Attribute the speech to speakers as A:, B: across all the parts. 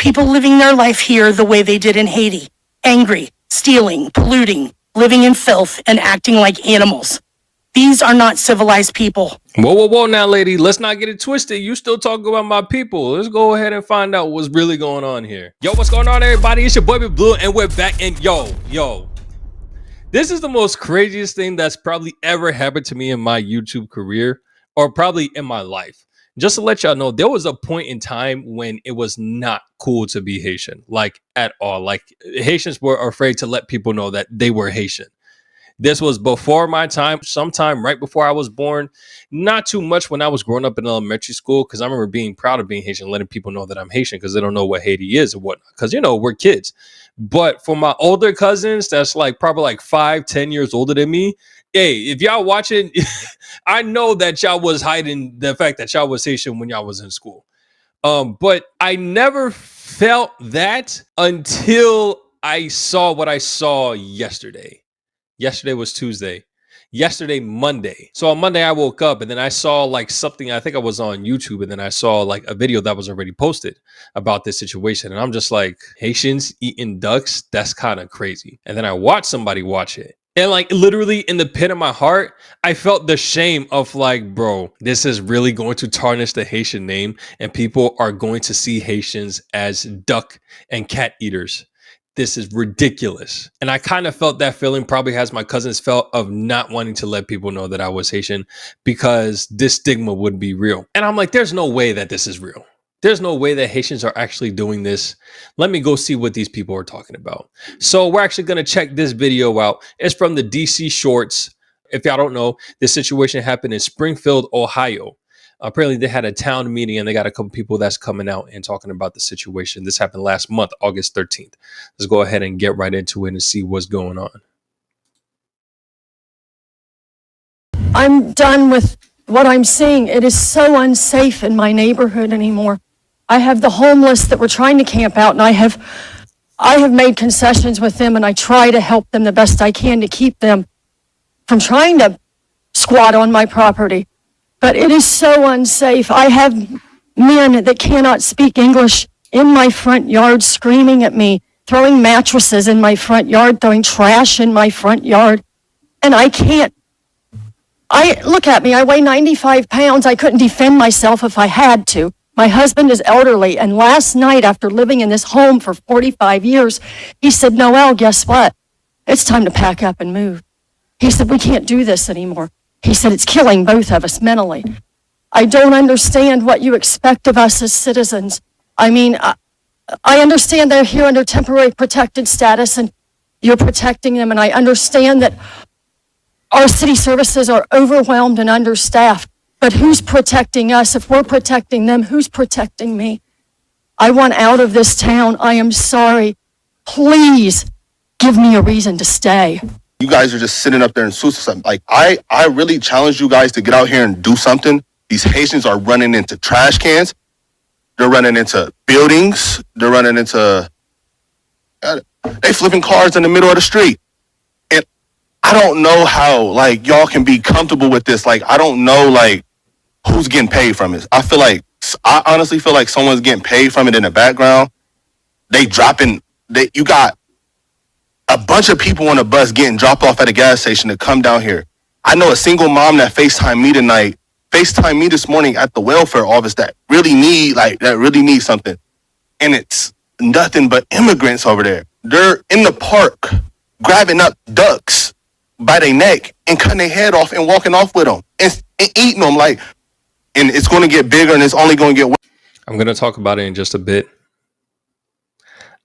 A: People living their life here the way they did in Haiti. Angry, stealing, polluting, living in filth, and acting like animals. These are not civilized people.
B: Whoa, now, lady. Let's not get it twisted. You still talking about my people. Let's go ahead and find out what's really going on here. Yo, what's going on, everybody? It's your boy, Big Blue, and we're back. And yo. This is the most craziest thing that's probably ever happened to me in my YouTube career, or probably in my life. Just to let y'all know, there was a point in time when it was not cool to be Haitian, like at all. Like Haitians were afraid to let people know that they were Haitian. This was before my time, sometime right before I was born. Not too much when I was growing up in elementary school, because I remember being proud of being Haitian, letting people know that I'm Haitian because they don't know what Haiti is or whatnot. Because, we're kids. But for my older cousins, that's like probably like 5-10 years older than me. Hey, if y'all watching, I know that y'all was hiding the fact that y'all was Haitian when y'all was in school. But I never felt that until I saw what I saw yesterday. Yesterday was Tuesday. Yesterday, Monday. So on Monday, I woke up and then I saw like something. I think I was on YouTube, and then I saw like a video that was already posted about this situation. And I'm just like, Haitians eating ducks? That's kind of crazy. And then I watched somebody watch it. And like literally in the pit of my heart, I felt the shame of like, bro, this is really going to tarnish the Haitian name, and people are going to see Haitians as duck and cat eaters. This is ridiculous. And I kind of felt that feeling, probably as my cousins felt, of not wanting to let people know that I was Haitian, because this stigma would be real. And I'm like, there's no way that this is real. There's no way that Haitians are actually doing this. Let me go see what these people are talking about. So we're actually going to check this video out. It's from the DC Shorts. If y'all don't know, this situation happened in Springfield, Ohio. Apparently they had a town meeting and they got a couple people that's coming out and talking about the situation. This happened last month, August 13th. Let's go ahead and get right into it and see what's going on.
C: I'm done with what I'm seeing. It is so unsafe in my neighborhood anymore. I have the homeless that were trying to camp out, and I have made concessions with them, and I try to help them the best I can to keep them from trying to squat on my property. But it is so unsafe. I have men that cannot speak English in my front yard screaming at me, throwing mattresses in my front yard, throwing trash in my front yard. And I can't. Look at me, I weigh 95 pounds. I couldn't defend myself if I had to. My husband is elderly, and last night, after living in this home for 45 years, he said, Noelle, guess what? It's time to pack up and move. He said, we can't do this anymore. He said, it's killing both of us mentally. I don't understand what you expect of us as citizens. I mean, I understand they're here under temporary protected status and you're protecting them. And I understand that our city services are overwhelmed and understaffed. But who's protecting us? If we're protecting them, who's protecting me? I want out of this town. I am sorry. Please give me a reason to stay.
D: You guys are just sitting up there and suicide. Like, I really challenge you guys to get out here and do something. These Haitians are running into trash cans. They're running into buildings. They're running into, they flipping cars in the middle of the street. And I don't know how, like, y'all can be comfortable with this. Like, I don't know, like, who's getting paid from it. I honestly feel like someone's getting paid from it in the background. You got a bunch of people on a bus getting dropped off at a gas station to come down here. I know a single mom that FaceTimed me this morning at the welfare office that really need something. And it's nothing but immigrants over there. They're in the park grabbing up ducks by their neck and cutting their head off and walking off with them and eating them. Like, and it's going to get bigger and it's only going to get worse.
B: I'm going to talk about it in just a bit.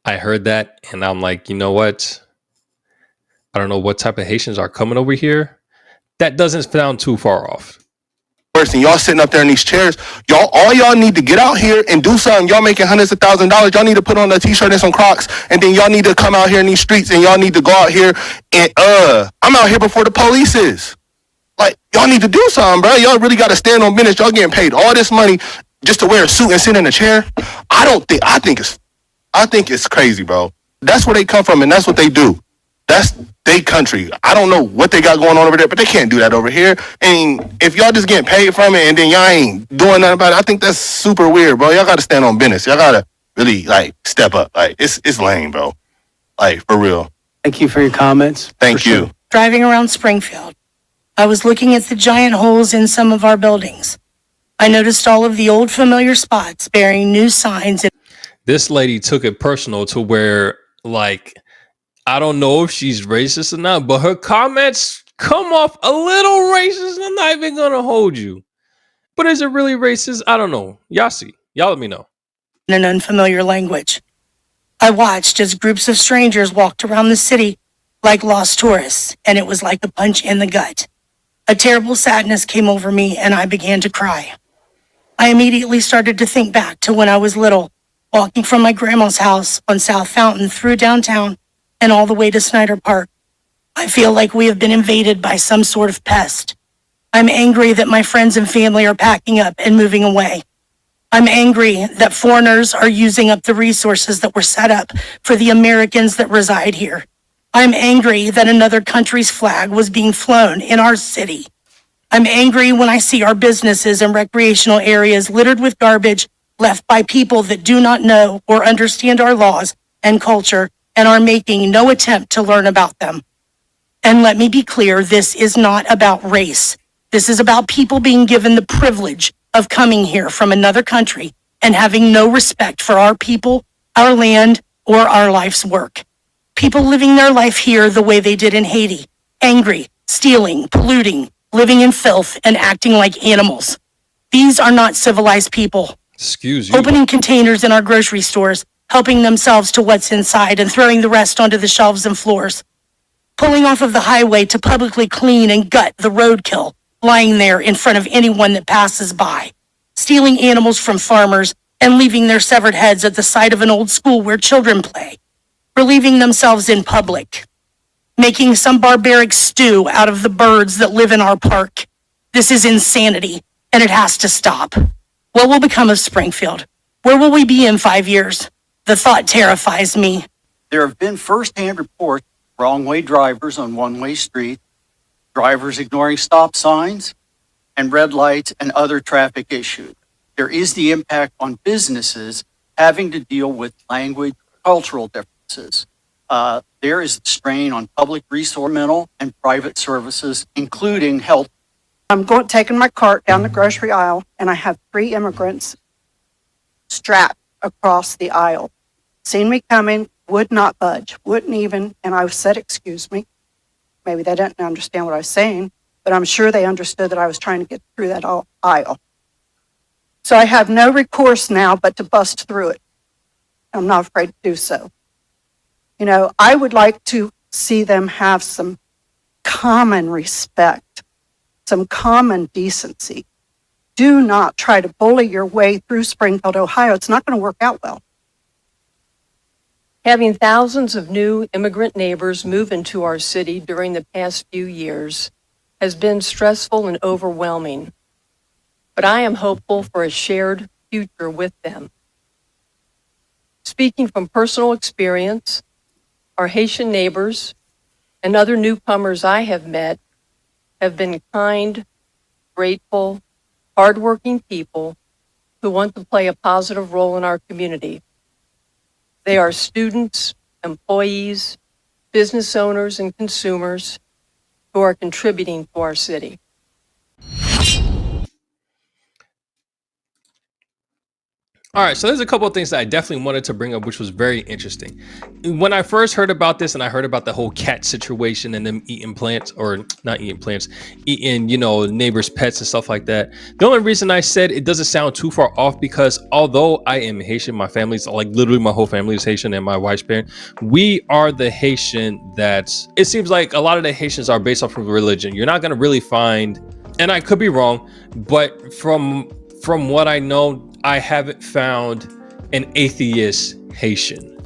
B: I heard that and I'm like, you know what? I don't know what type of Haitians are coming over here. That doesn't sound too far off.
D: And y'all sitting up there in these chairs, all y'all need to get out here and do something. Y'all making hundreds of thousands of dollars. Y'all need to put on a t-shirt and some Crocs, and then y'all need to come out here in these streets, and y'all need to go out here and I'm out here before the police is. Like, y'all need to do something, bro. Y'all really got to stand on business. Y'all getting paid all this money just to wear a suit and sit in a chair. I think it's crazy, bro. That's where they come from, and that's what they do. That's their country. I don't know what they got going on over there, but they can't do that over here. And if y'all just getting paid from it and then y'all ain't doing nothing about it, I think that's super weird, bro. Y'all got to stand on business. Y'all got to really like step up. Like it's lame, bro. Like for real.
E: Thank you for your comments.
D: Thank
E: For
D: you.
E: sure.
A: Driving around Springfield, I was looking at the giant holes in some of our buildings. I noticed all of the old familiar spots bearing new signs.
B: This lady took it personal to where, like, I don't know if she's racist or not, but her comments come off a little racist. I'm not even gonna hold you. But is it really racist? I don't know. Y'all see. Y'all let me know.
A: In an unfamiliar language. I watched as groups of strangers walked around the city like lost tourists, and it was like a punch in the gut. A terrible sadness came over me, and I began to cry. I immediately started to think back to when I was little, walking from my grandma's house on South Fountain through downtown and all the way to Snyder Park. I feel like we have been invaded by some sort of pest. I'm angry that my friends and family are packing up and moving away. I'm angry that foreigners are using up the resources that were set up for the Americans that reside here. I'm angry that another country's flag was being flown in our city. I'm angry when I see our businesses and recreational areas littered with garbage left by people that do not know or understand our laws and culture and are making no attempt to learn about them. And let me be clear, this is not about race. This is about people being given the privilege of coming here from another country and having no respect for our people, our land, or our life's work. People living their life here the way they did in Haiti, angry, stealing, polluting, living in filth, and acting like animals. These are not civilized people.
B: Excuse you.
A: Opening containers in our grocery stores, helping themselves to what's inside and throwing the rest onto the shelves and floors. Pulling off of the highway to publicly clean and gut the roadkill lying there in front of anyone that passes by. Stealing animals from farmers and leaving their severed heads at the side of an old school where children play. Relieving themselves in public. Making some barbaric stew out of the birds that live in our park. This is insanity, and it has to stop. What will become of Springfield? Where will we be in 5 years? The thought terrifies me.
F: There have been firsthand reports of wrong-way drivers on one-way streets, drivers ignoring stop signs, and red lights and other traffic issues. There is the impact on businesses having to deal with language, cultural differences. There is the strain on public resource, mental, and private services, including health.
G: I'm taking my cart down the grocery aisle, and I have 3 immigrants strapped across the aisle. Seen me coming, would not budge, wouldn't even, and I said, excuse me. Maybe they didn't understand what I was saying, but I'm sure they understood that I was trying to get through that aisle. So I have no recourse now but to bust through it. I'm not afraid to do so. You know, I would like to see them have some common respect, some common decency. Do not try to bully your way through Springfield, Ohio. It's not going to work out well.
C: Having thousands of new immigrant neighbors move into our city during the past few years has been stressful and overwhelming, but I am hopeful for a shared future with them. Speaking from personal experience, our Haitian neighbors and other newcomers I have met have been kind, grateful, hardworking people who want to play a positive role in our community. They are students, employees, business owners, and consumers who are contributing to our city.
B: All right, so there's a couple of things that I definitely wanted to bring up, which was very interesting. When I first heard about this and I heard about the whole cat situation and them eating plants, or not eating plants, eating, you know, neighbors' pets and stuff like that. The only reason I said it doesn't sound too far off, because although I am Haitian, my family's like literally my whole family is Haitian and my wife's parent, we are the Haitian that's, it seems like a lot of the Haitians are based off of religion. You're not going to really find, and I could be wrong, but from what I know, I haven't found an atheist Haitian.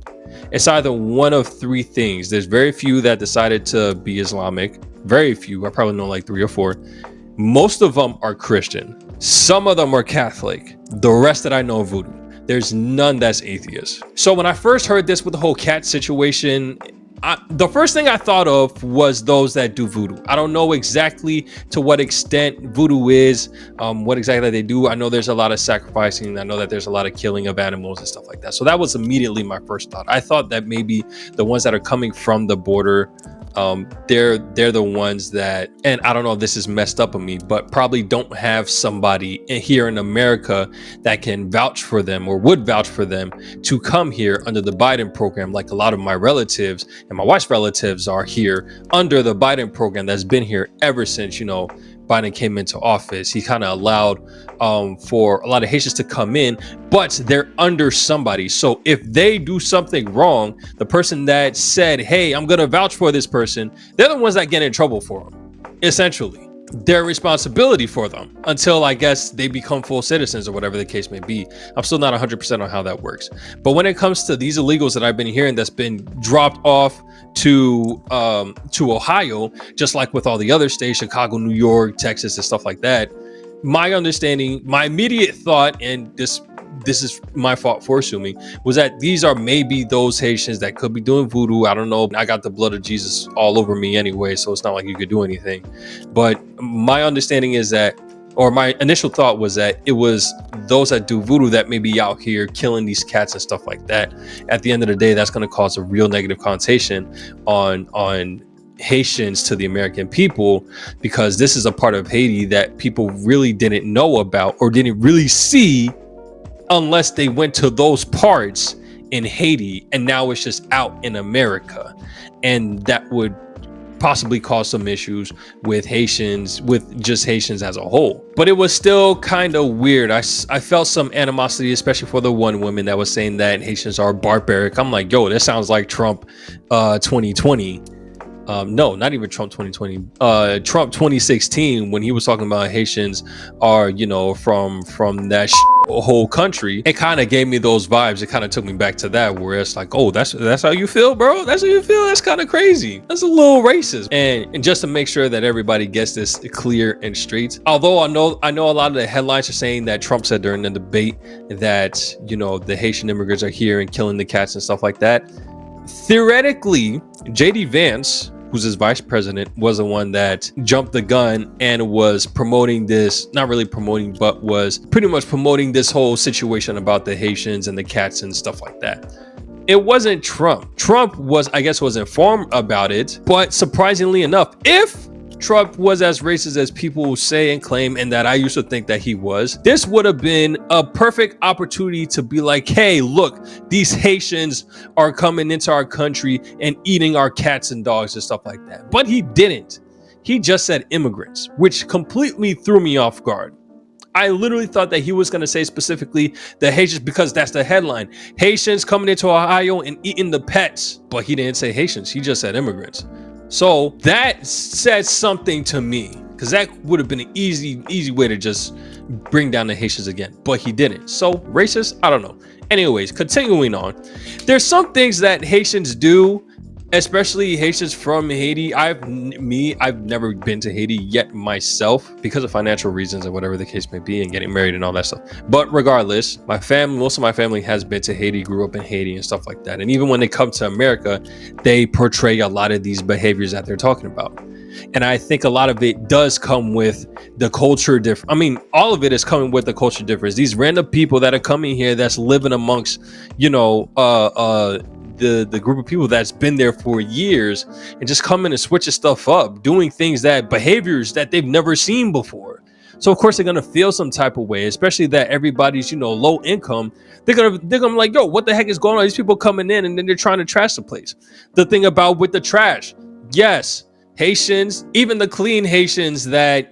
B: It's either one of 3 things. There's very few that decided to be Islamic. Very few. I probably know like 3 or 4. Most of them are Christian. Some of them are Catholic. The rest that I know are voodoo. There's none that's atheist. So when I first heard this with the whole cat situation, the first thing I thought of was those that do voodoo. I don't know exactly to what extent voodoo is, what exactly they do. I know there's a lot of sacrificing. I know that there's a lot of killing of animals and stuff like that. So that was immediately my first thought. I thought that maybe the ones that are coming from the border, they're the ones that, and I don't know if this is messed up on me, but probably don't have somebody here in America that can vouch for them or would vouch for them to come here under the Biden program. Like a lot of my relatives and my wife's relatives are here under the Biden program that's been here ever since, Biden came into office. He kind of allowed for a lot of Haitians to come in, but they're under somebody. So if they do something wrong, the person that said, hey, I'm going to vouch for this person, they're the ones that get in trouble for them, essentially. Their responsibility for them until I guess they become full citizens or whatever the case may be. I'm still not 100% on how that works. But when it comes to these illegals that I've been hearing that's been dropped off to Ohio, just like with all the other states, Chicago, New York, Texas, and stuff like that, my understanding, my immediate thought, and this is my fault for assuming, was that these are maybe those Haitians that could be doing voodoo. I don't know. I got the blood of Jesus all over me anyway, so it's not like you could do anything. But my understanding is that, or my initial thought was that it was those that do voodoo that may be out here killing these cats and stuff like that. At the end of the day, that's going to cause a real negative connotation on Haitians to the American people, because this is a part of Haiti that people really didn't know about or didn't really see unless they went to those parts in Haiti, and now it's just out in America. And that would possibly cause some issues with Haitians, with just Haitians as a whole. But it was still kind of weird. I felt some animosity, especially for the one woman that was saying that Haitians are barbaric. I'm like, yo, that sounds like Trump 2020. No, not even Trump 2020. Trump 2016, when he was talking about Haitians are, from that whole country. It kind of gave me those vibes. It kind of took me back to that, where it's like, oh, that's how you feel, bro. That's how you feel. That's kind of crazy. That's a little racist. And just to make sure that everybody gets this clear and straight. Although I know a lot of the headlines are saying that Trump said during the debate that, the Haitian immigrants are here and killing the cats and stuff like that. Theoretically, JD Vance, who's his vice president, was the one that jumped the gun and was promoting this, not really promoting, but was pretty much promoting this whole situation about the Haitians and the cats and stuff like that. It wasn't Trump. Trump was informed about it, but surprisingly enough, if Trump was as racist as people say and claim, and that I used to think that he was, this would have been a perfect opportunity to be like, hey, look, these Haitians are coming into our country and eating our cats and dogs and stuff like that. But he didn't. He just said immigrants, which completely threw me off guard. I literally thought that he was going to say specifically the Haitians, because that's the headline. Haitians coming into Ohio and eating the pets. But he didn't say Haitians. He just said immigrants. So that said something to me, because that would have been an easy way to just bring down the Haitians again, but he didn't. So racist? I don't know. Anyways, continuing on, there's some things that Haitians do, especially Haitians from Haiti. I've never been to Haiti yet myself because of financial reasons or whatever the case may be, and getting married and all that stuff. But regardless, most of my family has been to Haiti, grew up in Haiti and stuff like that. And even when they come to America, they portray a lot of these behaviors that they're talking about. And I think a lot of it does come with the culture difference. I mean, all of it is coming with the culture difference. These random people that are coming here that's living amongst, the group of people that's been there for years, and just coming and switching stuff up, doing behaviors that they've never seen before. So of course they're gonna feel some type of way, especially that everybody's low income. They're gonna be like, yo, what the heck is going on? These people coming in and then they're trying to trash the place. The thing about with the trash, yes, Haitians, even the clean Haitians that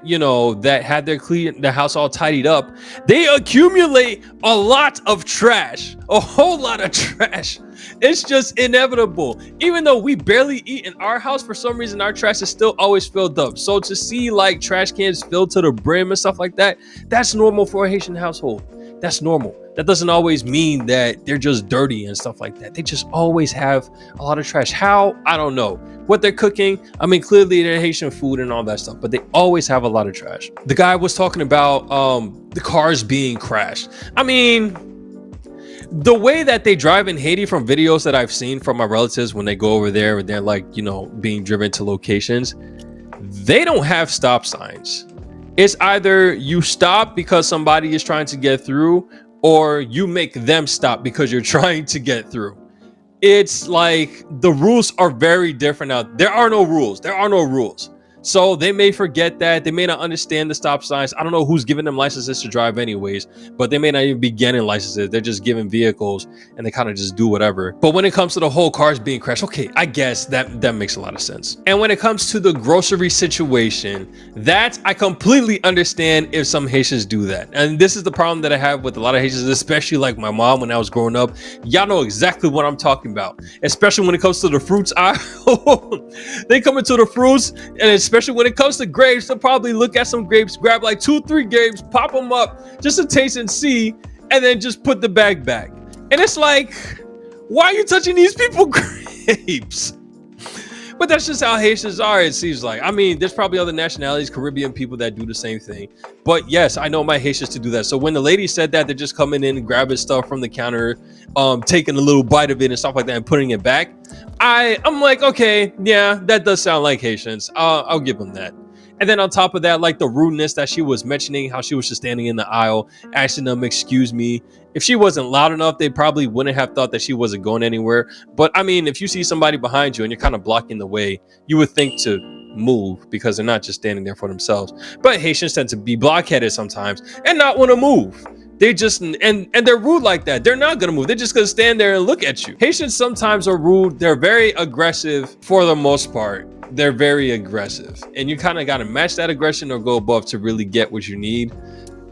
B: had their house all tidied up, they accumulate a lot of trash, a whole lot of trash. It's just inevitable. Even though we barely eat in our house, for some reason our trash is still always filled up. So to see like trash cans filled to the brim and stuff like that, that's normal for a Haitian household. That's normal. That doesn't always mean that they're just dirty and stuff like that. They just always have a lot of trash. How? I don't know. What they're cooking, I mean, clearly they're Haitian food and all that stuff, but they always have a lot of trash. The guy was talking about the cars being crashed. I mean, The way that they drive in Haiti, from videos that I've seen from my relatives when they go over there and they're like, you know, being driven to locations, they don't have stop signs. It's either you stop because somebody is trying to get through, or you make them stop because you're trying to get through. It's like the rules are very different out. There are no rules. There are no rules. So they may forget that. They may not understand the stop signs. I don't know who's giving them licenses to drive anyways, but they may not even be getting licenses. They're just given vehicles and they kind of just do whatever. But when it comes to the whole cars being crashed, okay, I guess that makes a lot of sense. And when it comes to the grocery situation, that I completely understand if some Haitians do that. And this is the problem that I have with a lot of Haitians, especially like my mom when I was growing up. Y'all know exactly what I'm talking about, especially when it comes to the fruits aisle. They come into the fruits, and especially when it comes to grapes, they'll probably look at some grapes, grab like 2-3 grapes, pop them up just to taste and see, and then just put the bag back. And it's like, why are you touching these people grapes? But that's just how Haitians are, it seems like. I mean, there's probably other nationalities, Caribbean people that do the same thing. But yes, I know my Haitians to do that. So when the lady said that, they're just coming in and grabbing stuff from the counter, taking a little bite of it and stuff like that and putting it back. I'm like, okay, yeah, that does sound like Haitians. I'll give them that. And then on top of that, like the rudeness that she was mentioning, how she was just standing in the aisle, asking them, excuse me. If she wasn't loud enough, they probably wouldn't have thought that she wasn't going anywhere. But I mean, if you see somebody behind you and you're kind of blocking the way, you would think to move because they're not just standing there for themselves. But Haitians tend to be blockheaded sometimes and not want to move. They just, and they're rude like that. They're not gonna move. They're just gonna stand there and look at you. Haitians sometimes are rude. They're very aggressive for the most part. They're very aggressive, and you kind of got to match that aggression or go above to really get what you need.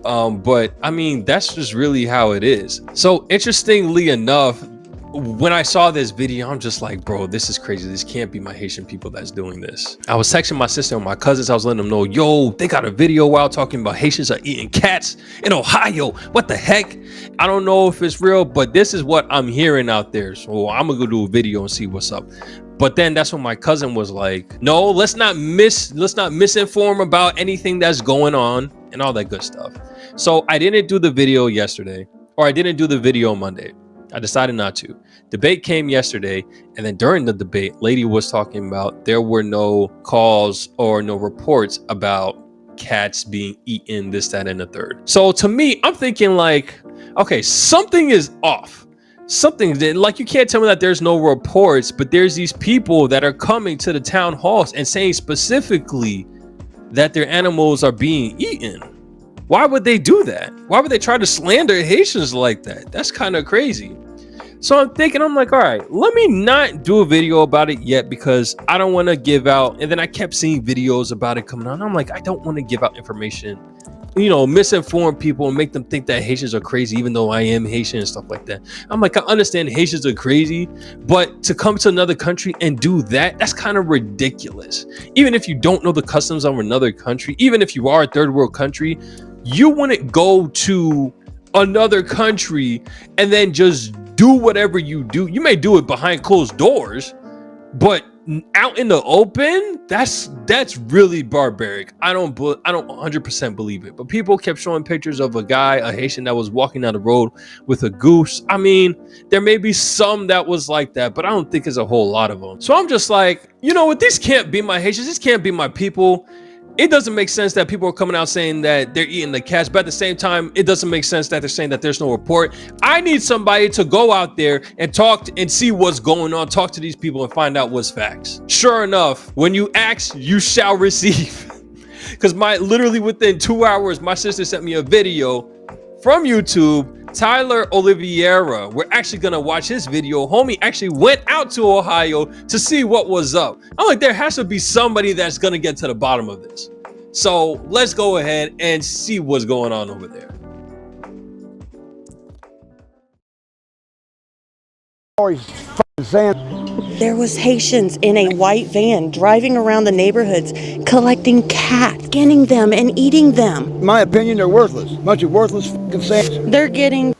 B: But I mean, that's just really how it is. So interestingly enough, when I saw this video, I'm just like, bro, this is crazy. This can't be my Haitian people that's doing this. I was texting my sister and my cousins. I was letting them know, yo, they got a video out talking about Haitians are eating cats in Ohio. What the heck? I don't know if it's real, but this is what I'm hearing out there. So I'm gonna go do a video and see what's up. But then that's when my cousin was like, no, let's not misinform about anything that's going on and all that good stuff. So I didn't do the video yesterday, or I didn't do the video Monday. I decided not to. Debate came yesterday, and then during the debate, lady was talking about there were no calls or no reports about cats being eaten, this, that, and the third. So to me, I'm thinking like, okay, something is off. Something that, like, you can't tell me that there's no reports, but there's these people that are coming to the town halls and saying specifically that their animals are being eaten. Why would they do that? Why would they try to slander Haitians like that? That's kind of crazy. So I'm thinking, I'm like, all right, let me not do a video about it yet because I don't want to give out. And then I kept seeing videos about it coming on. I'm like, I don't want to give out information, you know, misinform people and make them think that Haitians are crazy, even though I am Haitian and stuff like that. I'm like, I understand Haitians are crazy, but to come to another country and do that, that's kind of ridiculous. Even if you don't know the customs of another country, even if you are a third world country, you wouldn't go to another country and then just do whatever you do. You may do it behind closed doors, but out in the open, that's really barbaric. I don't 100% believe it. But people kept showing pictures of a Haitian that was walking down the road with a goose. I mean, there may be some that was like that, but I don't think there's a whole lot of them. So I'm just like, you know what? This can't be my Haitians. This can't be my people. It doesn't make sense that people are coming out saying that they're eating the cats, but at the same time, it doesn't make sense that they're saying that there's no report. I need somebody to go out there and talk and see what's going on, talk to these people and find out what's facts. Sure enough, when you ask, you shall receive. Because literally within 2 hours, my sister sent me a video from YouTube. Tyler Oliveira, we're actually gonna watch his video. Homie actually went out to Ohio to see what was up. I'm like, there has to be somebody that's gonna get to the bottom of this. So let's go ahead and see what's going on over there.
E: There was Haitians in a white van driving around the neighborhoods, collecting cats, skinning them and eating them.
H: In my opinion, they're worthless. Bunch of worthless f***ing sand.
E: They're getting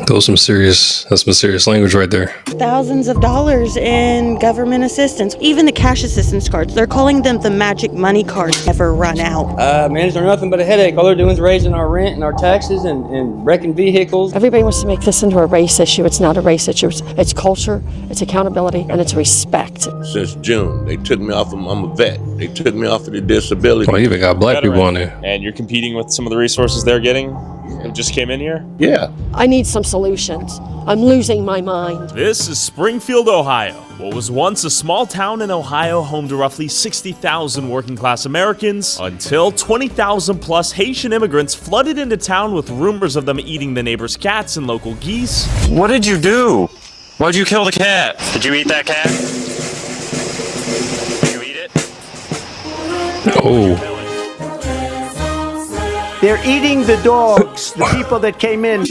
B: That's some serious language right there.
E: Thousands of dollars in government assistance, even the cash assistance cards. They're calling them the magic money cards. Never run out.
H: Managers are nothing but a headache. All they're doing is raising our rent and our taxes and wrecking vehicles.
C: Everybody wants to make this into a race issue. It's not a race issue. It's culture, it's accountability, and it's respect.
I: Since June, they took me off of, I'm a vet. They took me off of the disability.
B: Oh, you even got black people on there.
J: And you're competing with some of the resources they're getting who just came in here?
I: Yeah.
C: I need some solutions. I'm losing my mind.
K: This is Springfield, Ohio. What was once a small town in Ohio, home to roughly 60,000 working-class Americans, until 20,000 plus Haitian immigrants flooded into town with rumors of them eating the neighbors' cats and local geese.
J: What did you do? Why'd you kill the cat? Did you eat that cat? Did you eat it?
B: Oh.
L: They're eating the dogs, the people that came in.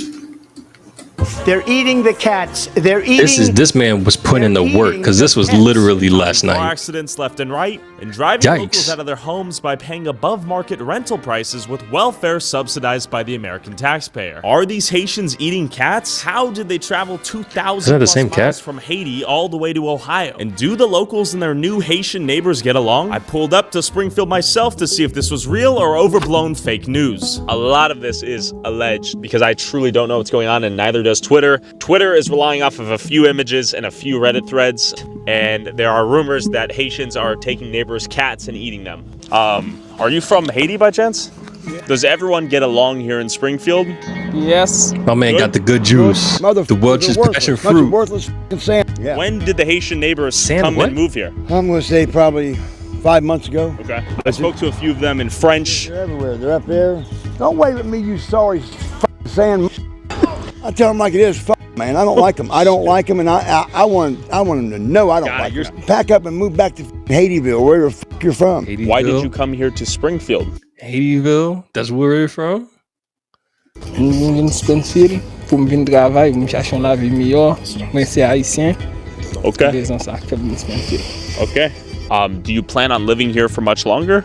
L: They're eating the cats. They're eating.
B: This man was putting in the work, because this was literally last
K: Car
B: night.
K: accidents left and right, and driving locals out of their homes by paying above-market rental prices with welfare subsidized by the American taxpayer. Are these Haitians eating cats? How did they travel 2,000 plus miles from Haiti all the way to Ohio? And do the locals and their new Haitian neighbors get along? I pulled up to Springfield myself to see if this was real or overblown fake news.
J: A lot of this is alleged because I truly don't know what's going on, and neither does Twitter. Twitter is relying off of a few images and a few Reddit threads, and there are rumors that Haitians are taking neighbors' cats and eating them. Are you from Haiti by chance? Yeah. Does everyone get along here in Springfield?
H: Yes.
B: My man got the good juice. The Welch's passion fruit.
M: Worthless sand. Yeah.
J: When did the Haitian neighbors come and move here?
M: I'm going to say probably 5 months ago.
J: Okay. I spoke to a few of them in French.
M: They're everywhere. They're up there. Don't wave at me, you sorry sand. I tell them like it is, man. I don't like them. I don't like them, and I want them to know I don't like them. Pack up and move back to Haitieville, where the you're from.
B: Haitieville?
J: Why did you come here to Springfield?
B: Haitieville? That's where you're from?
H: In Springfield, pour me venir travailler, me chercher la vie meilleure. Moi c'est haïtien.
J: Okay.
H: Raison ça que me Springfield.
J: Okay. Do you plan on living here for much longer?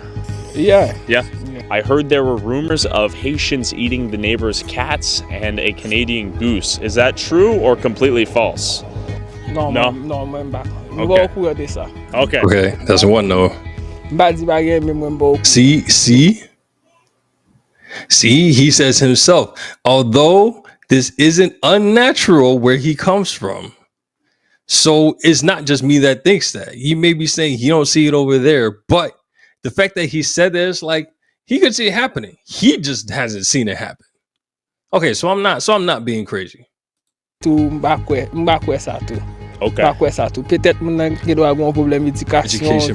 H: Yeah.
J: Yeah. I heard there were rumors of Haitians eating the neighbors' cats and a Canadian goose. Is that true or completely false?
H: No.
J: Okay.
B: Okay, that's one no. See, he says himself, although this isn't unnatural where he comes from. So it's not just me that thinks that. He may be saying he don't see it over there, but the fact that he said that, it's like he could see it happening. He just hasn't seen it happen. Okay, so I'm not being crazy.
H: Okay.
B: Education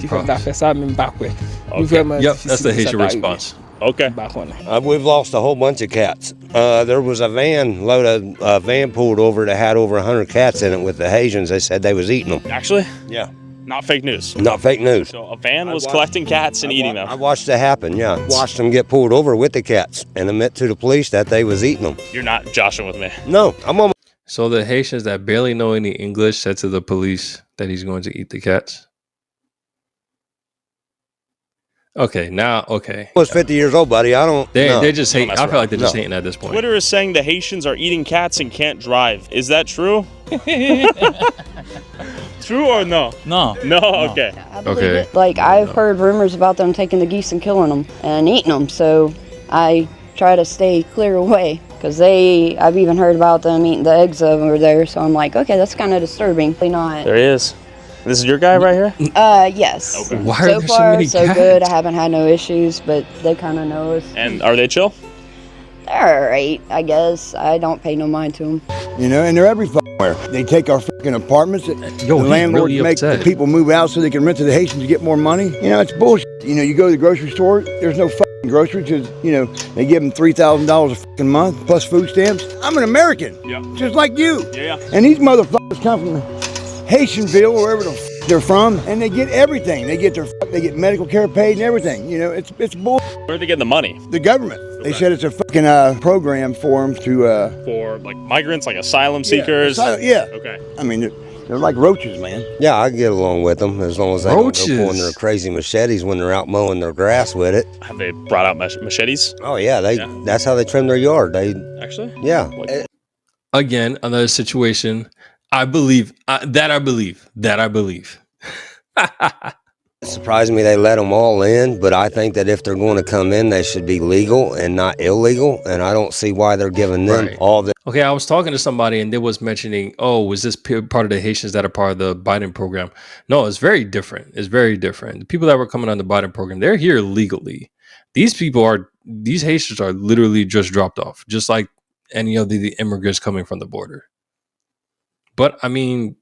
B: problems. Yep, that's the Haitian response.
J: Okay.
N: We've lost a whole bunch of cats. There was a van pulled over that had over 100 cats in it with the Haitians. They said they was eating them.
J: Actually?
N: Yeah.
J: Not fake news.
N: Not fake news.
J: So a van was collecting cats and eating them.
N: I watched it happen, yeah. Watched them get pulled over with the cats and admit to the police that they was eating them.
J: You're not joshing with me.
N: No, I'm on.
B: So the Haitians that barely know any English said to the police that he's going to eat the cats. Okay, now, okay.
N: I was 50 years old, buddy. I don't.
B: They're just hating. I feel like they're just hating at this point.
J: Twitter is saying the Haitians are eating cats and can't drive. Is that true? True or no?
O: No.
J: No, okay.
B: Okay.
P: Like, I've heard rumors about them taking the geese and killing them and eating them, so I try to stay clear away. Because I've even heard about them eating the eggs over there, so I'm like, okay, that's kind of disturbing. Not.
J: There he is. This is your guy right here?
P: Yes.
J: Okay.
B: Why are
P: so
B: there
P: far,
B: so many
P: so
B: cats?
P: good. I haven't had no issues, but they kind of know us.
J: And are they chill?
P: They're alright, I guess. I don't pay no mind to them.
M: You know, and they're everywhere. They take our fucking apartments. The landlords
B: really
M: make
B: upset.
M: the people move out so they can rent to the Haitians to get more money. You know, it's bullshit. You know, you go to the grocery store, there's no fucking groceries because, you know, they give them $3,000 a fucking month plus food stamps. I'm an American.
J: Yeah.
M: Just like you.
J: Yeah.
M: And these motherfuckers come from Haitianville, wherever the they're from, and they get everything. They get get medical care paid and everything. You know, it's bull.
J: Where are they getting the money?
M: The government. They said it's a fucking program for them to
J: for like migrants, like asylum seekers.
M: Yeah.
J: Okay.
M: I mean, they're like roaches, man.
N: Yeah, I get along with them as long as they don't go pulling their crazy machetes when they're out mowing their grass with it.
J: Have they brought out machetes?
N: Oh yeah, that's how they trim their yard. They
J: actually.
N: Yeah.
B: Again, another situation. I believe.
N: It surprised me they let them all in, but I think that if they're going to come in, they should be legal and not illegal. And I don't see why they're giving them all the.
B: Okay, I was talking to somebody and they was mentioning, oh, was this part of the Haitians that are part of the Biden program? No, it's very different. It's very different. The people that were coming on the Biden program, they're here legally. These Haitians are literally just dropped off, just like any of the immigrants coming from the border. But I mean,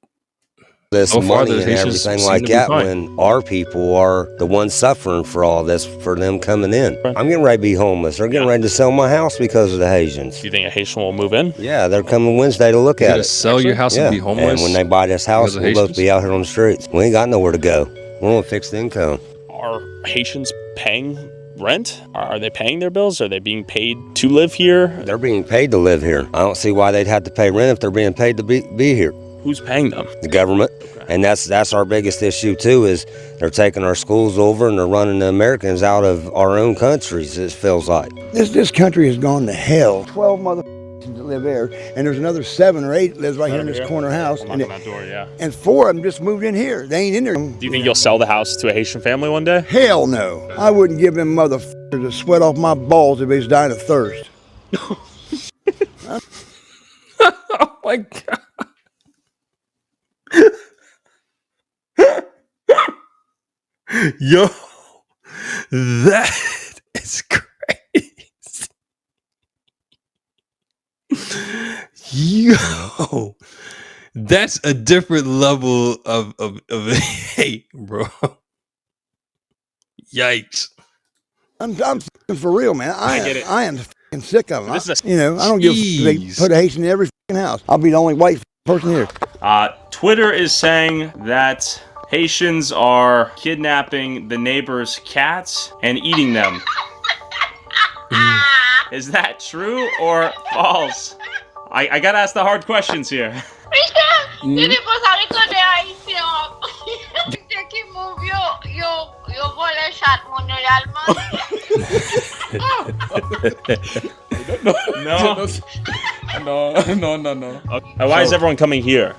N: this
B: so far,
N: money and
B: Haitians
N: everything
B: seem
N: like
B: to be
N: that
B: fine.
N: when our people are the ones suffering for all this, for them coming in. I'm getting ready to be homeless. They're getting ready to sell my house because of the Haitians.
J: Do you think a Haitian will move in?
N: Yeah, they're coming Wednesday to look
B: You're
N: at
B: gonna
N: it.
B: sell your house and be homeless?
N: And when they buy this house,
B: because of
N: we'll both
B: Haitians?
N: be out here on the streets. We ain't got nowhere to go. We're on fixed income.
J: Are Haitians paying rent? Are they paying their bills? Are they being paid to live here?
N: They're being paid to live here. I don't see why they'd have to pay rent if they're being paid to be here.
J: Who's paying them?
N: The government. And that's our biggest issue too, is they're taking our schools over and they're running the Americans out of our own countries, it feels like.
M: This country has gone to hell. 12 motherfuckers that live there, and there's another 7 or 8 lives right here in this corner house.
J: Knock on that door, yeah.
M: And 4 of them just moved in here. They ain't in there.
J: Do you think you'll sell the house to a Haitian family one day?
M: Hell no. I wouldn't give them motherfuckers the sweat off my balls if they was dying of thirst.
B: Oh my God. Yo, that is crazy. Yo, that's a different level of hate, bro. Yikes.
M: I'm for real, man.
J: I get it.
M: I am sick of them.
J: This is
M: I don't give a they put a Haitian in every house. I'll be the only white person here.
J: Twitter is saying that Haitians are kidnapping the neighbors' cats and eating them. Is that true or false? I gotta ask the hard questions here.
K: Non.
J: Why is everyone coming here?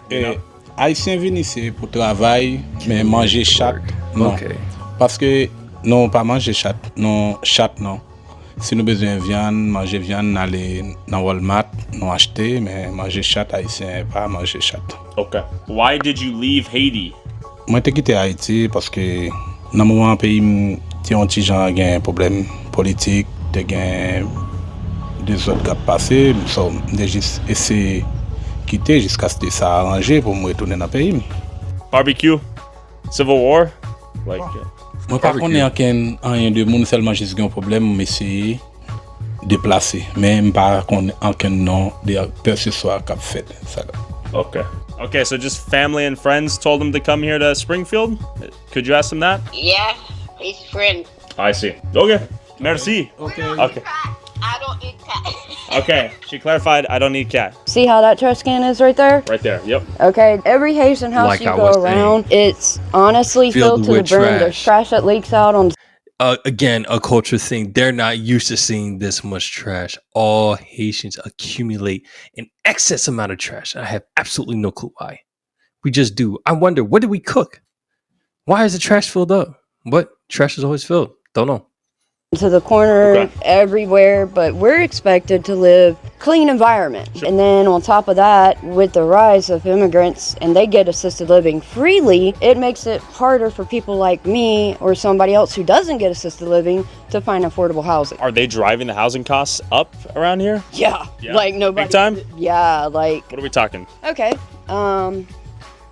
K: Haïtien vini ici pour travail, mais manger chat, non.
B: Okay.
K: Parce que non, pas manger chat, non, chat, non. Si nous besoin viande, manger viande, aller dans Walmart, nous acheter, mais manger chat, haïtien, pas manger chat.
J: Okay. Why did you leave Haiti?
K: Moi, j'ai quitté Haïti parce que dans le moment pays, t'es un petit gens qui a un problème politique, t'es gain des autres qui passé, so, j'ai juste essayé quitter jusqu'à ce que ça arrangé pour me retourner dans le pays.
J: Barbecue? Civil war? Like.
K: Moi, par contre, il y a rien de monde seulement juste un problème, mais c'est déplacer. Mais pas aucun nom de personne soit cap fait ça.
J: Okay. Okay, so just family and friends told him to come here to Springfield? Could you ask him that?
O: Yeah, his friend.
J: I see. Okay. Merci.
K: Okay.
O: I don't eat cat.
J: Okay. She clarified, I don't need cat.
P: See how that trash can is right there?
J: Right there. Yep.
P: Okay, every Haitian house
B: Like
P: you
B: I
P: go
B: was
P: around, it's honestly filled to the
B: with
P: brim. There's trash that leaks out on.
B: Again, a culture thing. They're not used to seeing this much trash. All Haitians accumulate an excess amount of trash. I have absolutely no clue why. We just do. I wonder, what did we cook? Why is the trash filled up? What? Trash is always filled. Don't know.
P: To the corner, everywhere, but we're expected to live clean environment. Sure. And then on top of that, with the rise of immigrants and they get assisted living freely, it makes it harder for people like me or somebody else who doesn't get assisted living to find affordable housing.
J: Are they driving the housing costs up around here?
P: Yeah. Like nobody.
J: Big time?
P: Yeah, like.
J: What are we talking?
P: Okay.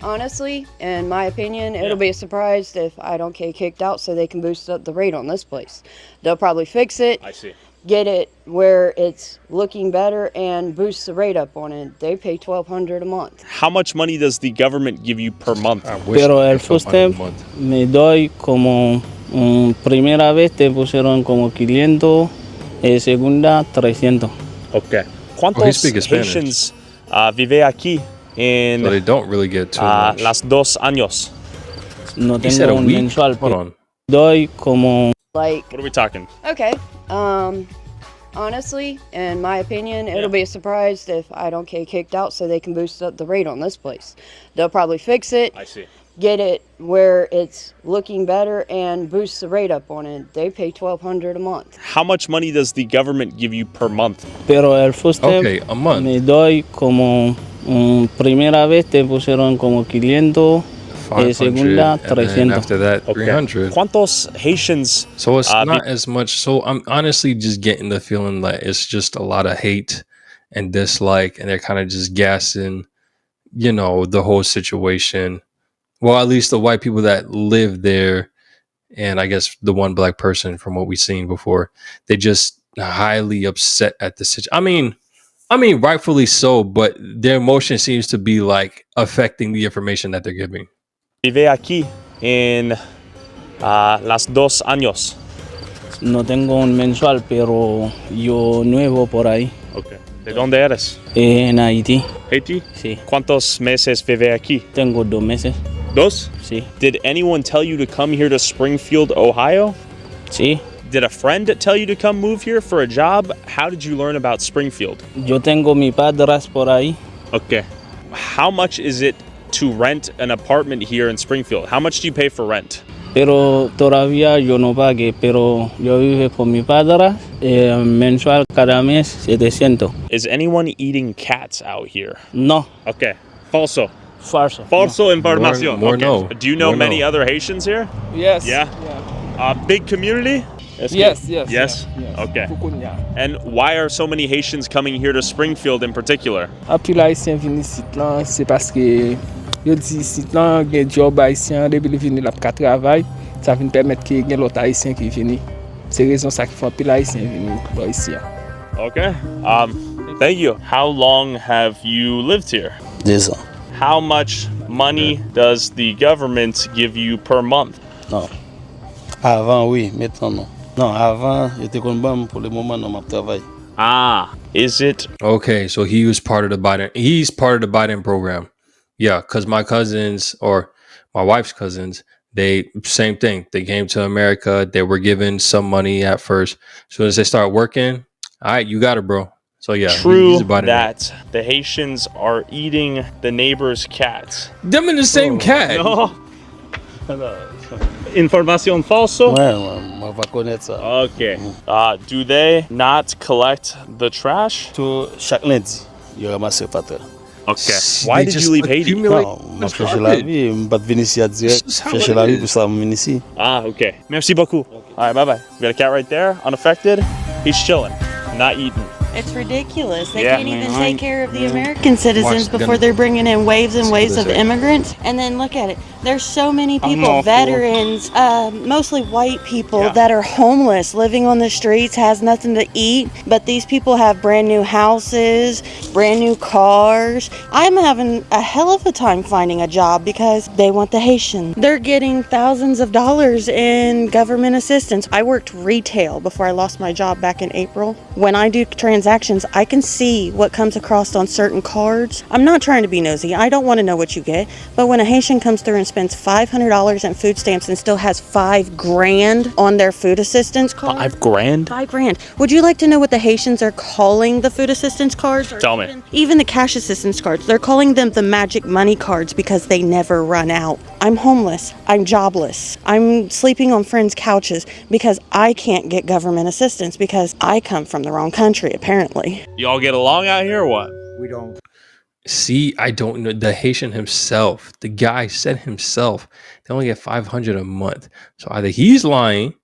P: Honestly, in my opinion, it'll be a surprise if I don't get kicked out so they can boost up the rate on this place. They'll probably fix it.
J: I see.
P: Get it where it's looking better and boost the rate up on it. They pay $1,200 a month.
J: How much money does the government give you per month?
Q: Pero el first time me doy como primera vez te pusieron como 500, segunda 300.
J: Okay. ¿Cuántos Haitians vive aquí? In,
B: so they don't really get too much.
J: Las 2 años.
Q: No
B: he said a week?
Q: Mensual,
B: hold on.
Q: Doy como.
P: Like.
J: What are we talking?
P: Okay. Honestly, in my opinion, it'll be a surprise if I don't get kicked out so they can boost up the rate on this place. They'll probably fix it.
J: I see.
P: Get it where it's looking better and boost the rate up on it. They pay $1,200 a month.
J: How much money does the government give you per month?
Q: Pero el first time
B: Okay, a month.
Q: me doy como primera vez te pusieron como 500,
B: 500,
Q: segunda
B: and then
Q: 300.
B: after that, 300.
J: ¿Cuántos Haitians?
B: So it's not as much. So I'm honestly just getting the feeling that it's just a lot of hate and dislike, and they're kind of just gassing, you know, the whole situation. Well, at least the white people that live there, and I guess the one black person from what we've seen before, they just highly upset at the situation. I mean, rightfully so, but their emotion seems to be like affecting the information that they're giving.
J: Vive aquí en las 2 años.
Q: No tengo un mensual, pero yo nuevo por ahí.
J: Okay. ¿De dónde eres?
Q: En Haití.
J: Haiti?
Q: Sí.
J: ¿Cuántos meses vive aquí?
Q: Tengo 2 meses.
J: 2?
Q: Sí.
J: Did anyone tell you to come here to Springfield, Ohio?
Q: Sí.
J: Did a friend tell you to come move here for a job? How did you learn about Springfield?
Q: Yo tengo mi padres por ahí.
J: Okay. How much is it to rent an apartment here in Springfield? How much do you pay for rent?
Q: Pero todavía yo no pagué, pero yo vivo con mi padre, mensual cada mes 700.
J: Is anyone eating cats out here?
Q: No.
J: Okay. Falso.
Q: Falso.
J: Falso información.
B: More
J: okay.
B: no.
J: Do you know
B: More
J: many
B: no.
J: other Haitians here?
Q: Yes.
J: Yeah. Big community?
Q: Yes.
J: Yes? Okay. And why are so many Haitians coming here to Springfield in particular?
H: Apil Haitien vini sit lan, se paske yo di sit lan gen job Haitien, debi li vini la ka travay, sa vin permet ki gen lot Haitien ki vini. Se rezon sa ki fwa apil Haitien vini bo isi.
J: Okay. Thank you. How long have you lived here?
Q: 2 ans.
J: How much money does the government give you per month?
Q: Non. Avant, oui, maintenant non. Non, avant, j'étais kon bam pour le moment non m'a travail.
J: Ah, is it?
B: Okay, so he's part of the Biden program. Yeah, because my cousins or my wife's cousins, they same thing. They came to America. They were given some money at first. As soon as they start working, all right, you got it, bro. So yeah,
J: True
B: he's a Biden.
J: that the Haitians are eating the neighbor's cats.
B: Them in the same cat.
J: No. Información falso?
Q: Ouais, va connaître ça.
J: Okay. Do they not collect the trash?
Q: Chaque lundi, yo ramasse patel.
J: Okay. Why did you leave Haiti?
Q: Non, m'a cherché la vie, m'a pas venu ici à direct. Chercher la vie pour ça, m'a venu ici.
J: Ah, okay. Merci beaucoup. All right, bye-bye. We got a cat right there, unaffected. He's chilling, not eating.
E: It's ridiculous. They
J: Yeah.
E: can't even take care of the American citizens before they're bringing in waves and waves of immigrants. And then look at it. There's so many people, veterans, mostly white people that are homeless, living on the streets, has nothing to eat. But these people have brand new houses, brand new cars. I'm having a hell of a time finding a job because they want the Haitian. They're getting thousands of dollars in government assistance. I worked retail before I lost my job back in April. When I do transactions, I can see what comes across on certain cards. I'm not trying to be nosy. I don't want to know what you get. But when a Haitian comes through and spends $500 in food stamps and still has $5 grand on their food assistance card.
J: $5 grand?
E: $5 grand. Would you like to know what the Haitians are calling the food assistance cards? Or
J: Tell me.
E: even the cash assistance cards. They're calling them the magic money cards because they never run out. I'm homeless. I'm jobless. I'm sleeping on friends' couches because I can't get government assistance because I come from the wrong country, apparently.
J: Y'all get along out here or what?
M: We don't.
B: See, I don't know. The Haitian himself, the guy said himself, they only get 500 a month. So either he's lying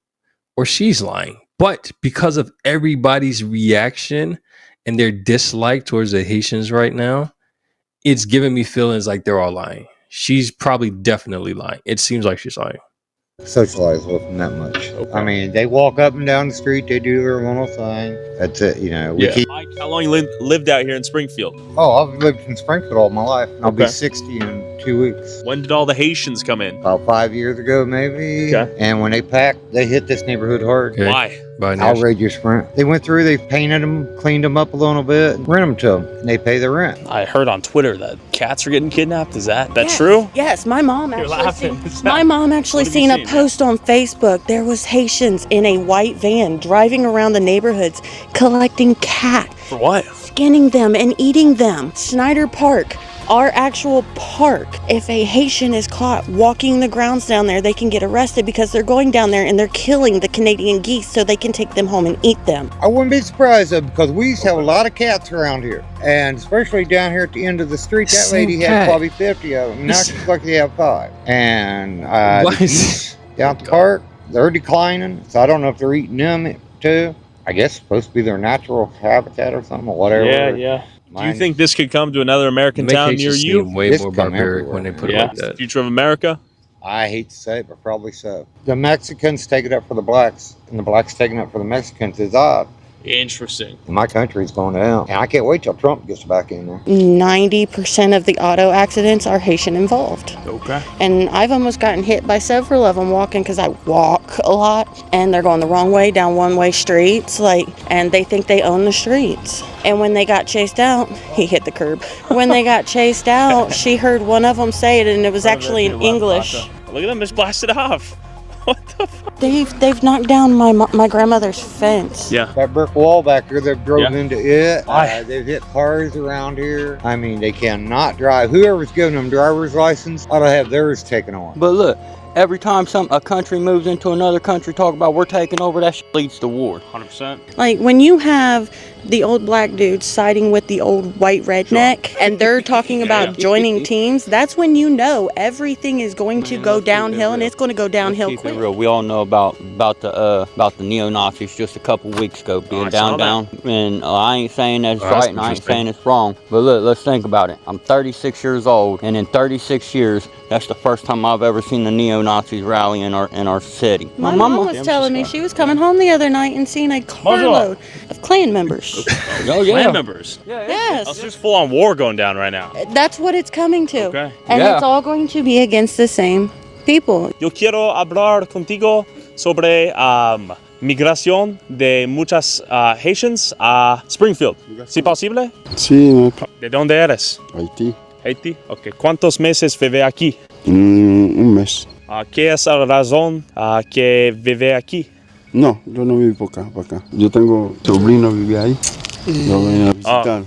B: or she's lying. But because of everybody's reaction and their dislike towards the Haitians right now, it's giving me feelings like they're all lying. She's probably definitely lying. It seems like she's lying.
R: Socialize with them that much. I mean, they walk up and down the street, they do their little thing. That's it, you know. We keep,
J: Mike, how long you lived out here in Springfield?
R: oh, I've lived in Springfield all my life. I'll be
J: Okay.
R: 60 in 2 weeks.
J: When did all the Haitians come in?
R: About 5 years ago, maybe.
J: Okay.
R: And when they packed, they hit this neighborhood hard.
B: Okay.
J: Why?
R: outrageous rent. They went through, they painted them, cleaned them up a little bit, rent them to them, and they pay the rent.
J: I heard on Twitter that cats are getting kidnapped. Is that
E: Yes,
J: true?
E: Yes, my mom
J: You're
E: actually
J: laughing.
E: seen a post on Facebook. There was Haitians in a white van driving around the neighborhoods collecting cats,
J: For what?
E: skinning them and eating them. Snyder Park, our actual park. If a Haitian is caught walking the grounds down there, they can get arrested because they're going down there and they're killing the Canadian geese so they can take them home and eat them.
R: I wouldn't be surprised though, because we used to have a lot of cats around here, and especially down here at the end of the street, that lady had probably 50 of them. Now she's lucky to have 5. And the geese down at the park, they're declining, so I don't know if they're eating them too. I guess it's supposed to be their natural habitat or something or whatever.
J: Yeah. Do you think this could come to another American town near you?
B: Way more barbaric when they put it like
J: It's
B: that.
J: the future of America?
R: I hate to say it, but probably so. The Mexicans take it up for the blacks, and the blacks taking it up for the Mexicans is odd.
J: Interesting.
R: My country's going down, and I can't wait till Trump gets back in there.
E: 90% of the auto accidents are Haitian involved.
J: Okay.
E: And I've almost gotten hit by several of them walking because I walk a lot and they're going the wrong way down one-way streets, and they think they own the streets. And when they got chased out, he hit the curb. When they got chased out, she heard one of them say it, and it was actually in English.
J: Look at them just blasted off.
E: They've knocked down my grandmother's fence.
J: Yeah.
R: That brick wall back there, they've drove
J: Yeah.
R: into it. They've hit cars around here. I mean, they cannot drive. Whoever's giving them driver's license ought to have theirs taken on.
S: But look, every time a country moves into another country, talk about we're taking over, that shit leads to war.
J: 100%.
E: Like when you have the old black dude siding with the old white redneck and they're talking about joining teams, that's when you know everything is going to go downhill, and it's going to go downhill
S: Keep it
E: quick.
S: real. We all know about the neo-Nazis just a couple weeks ago being down. And I ain't saying that's right and I ain't saying it's wrong. But look, let's think about it. I'm 36 years old, and in 36 years, that's the first time I've ever seen the neo-Nazis rally in our city.
E: My mom was telling me she was coming home the other night and seeing a carload of Klan members.
S: Oh yeah.
J: Clan members.
E: Yes.
J: Oh, so there's full-on war going down right now.
E: That's what it's coming to.
J: Okay.
E: And it's all going to be against the same people.
J: Yo quiero hablar contigo sobre migración de muchas Haitians a Springfield. ¿Sí posible?
T: Sí,
J: ¿De dónde eres?
T: Haití.
J: Haití. Okay. ¿Cuántos meses vive aquí?
T: Un mes.
J: ¿Qué es la razón que vive aquí?
T: No, yo no vivo por acá. Yo tengo sobrino que vive ahí. Lo ven a visitar.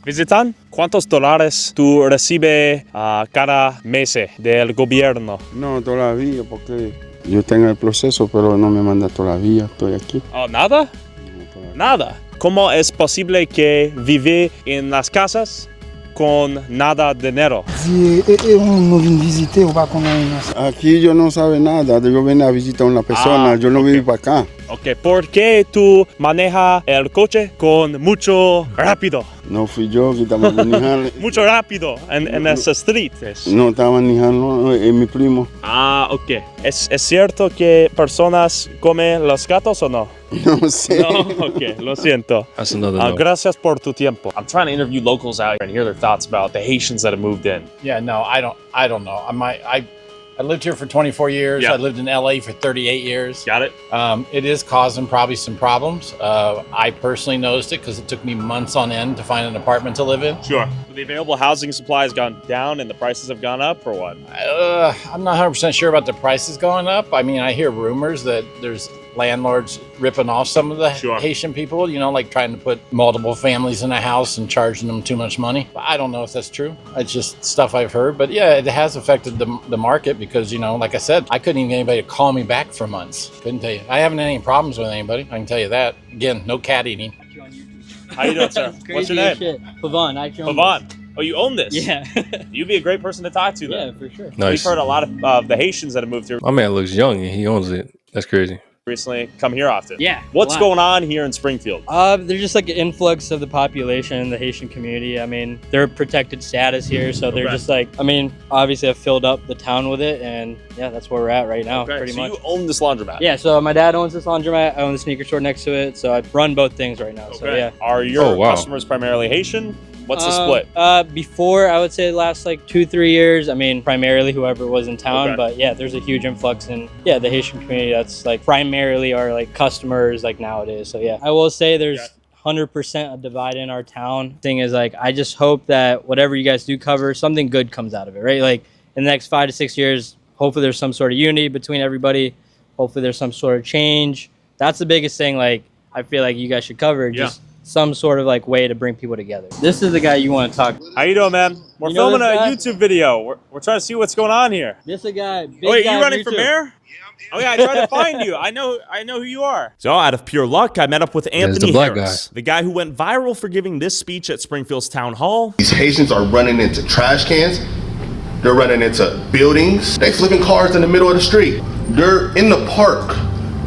J: ¿Visitan? ¿Cuántos dólares tú recibes cada mes del gobierno?
T: No, todavía, porque yo tengo el proceso, pero no me manda todavía. Estoy aquí.
J: Oh, ¿nada? Nada. ¿Cómo es posible que vive en las casas con nada de dinero?
T: Aquí yo no sabe nada. Yo vengo a visitar a una persona. Yo no vivo para acá.
J: Ok, ¿por qué tú manejas el coche con mucho rápido?
T: No fui yo que estaba manejando.
J: Mucho rápido en esa street.
T: No estaba manejando, es mi primo.
J: Ok. ¿Es cierto que personas comen los gatos o no?
T: No sé.
J: No, ok, lo siento.
B: That's another no.
J: Gracias por tu tiempo. I'm trying to interview locals out here and hear their thoughts about the Haitians that have moved in.
U: Yeah, no, I don't know. I lived here for 24 years.
J: Yeah.
U: I lived in LA for 38 years.
J: Got it.
U: It is causing probably some problems. I personally noticed it because it took me months on end to find an apartment to live in.
J: Sure. The available housing supply has gone down and the prices have gone up, or what?
U: I'm not 100% sure about the prices going up. I mean, I hear rumors that there's landlords ripping off some of the Haitian people, like trying to put multiple families in a house and charging them too much money. I don't know if that's true. It's just stuff I've heard. But yeah, it has affected the market because, like I said, I couldn't even get anybody to call me back for months. Couldn't tell you. I haven't had any problems with anybody. I can tell you that. Again, no cat eating.
J: How you doing, sir? What's your name?
Q: Pavon.
J: Pavon. Oh, you own this?
Q: Yeah.
J: You'd be a great person to talk to, then.
Q: Yeah, for sure.
B: Nice.
J: We've heard a lot of the Haitians that have moved here
B: My man looks young and he owns it. That's crazy.
J: recently. Come here often.
Q: Yeah.
J: What's going on here in Springfield?
Q: There's just like an influx of the population, the Haitian community. I mean, they're protected status here, so they're just like, I mean, obviously I've filled up the town with it, and yeah, that's where we're at right now, pretty much.
J: So you own this laundromat?
Q: Yeah, so my dad owns this laundromat, I own the sneaker store next to it, so I run both things right now, so yeah.
J: Are your customers primarily Haitian? What's the split?
Q: Before, I would say the last like 2-3 years. I mean, primarily whoever was in town,
J: Okay.
Q: but yeah, there's a huge influx in the Haitian community. That's like primarily our like customers like nowadays. So yeah, I will say there's 100% a divide in our town. Thing is, like, I just hope that whatever you guys do cover, something good comes out of it, right? Like in the next 5 to 6 years, hopefully there's some sort of unity between everybody. Hopefully there's some sort of change. That's the biggest thing. Like, I feel like you guys should cover just some sort of like way to bring people together. This is the guy you want to talk.
J: How you doing, man? We're
Q: You know
J: filming a
Q: this guy?
J: YouTube video. We're trying to see what's going on here.
Q: This is a guy. Big
J: Wait,
Q: guy
J: you running for
Q: YouTube.
J: mayor? Oh yeah, I tried to find you. I know who you are. So out of pure luck, I met up with
B: There's
J: Anthony
B: the black
J: Harris, the guy who went viral for giving this speech at Springfield's town hall.
D: These Haitians are running into trash cans. They're running into buildings. They flipping cars in the middle of the street. They're in the park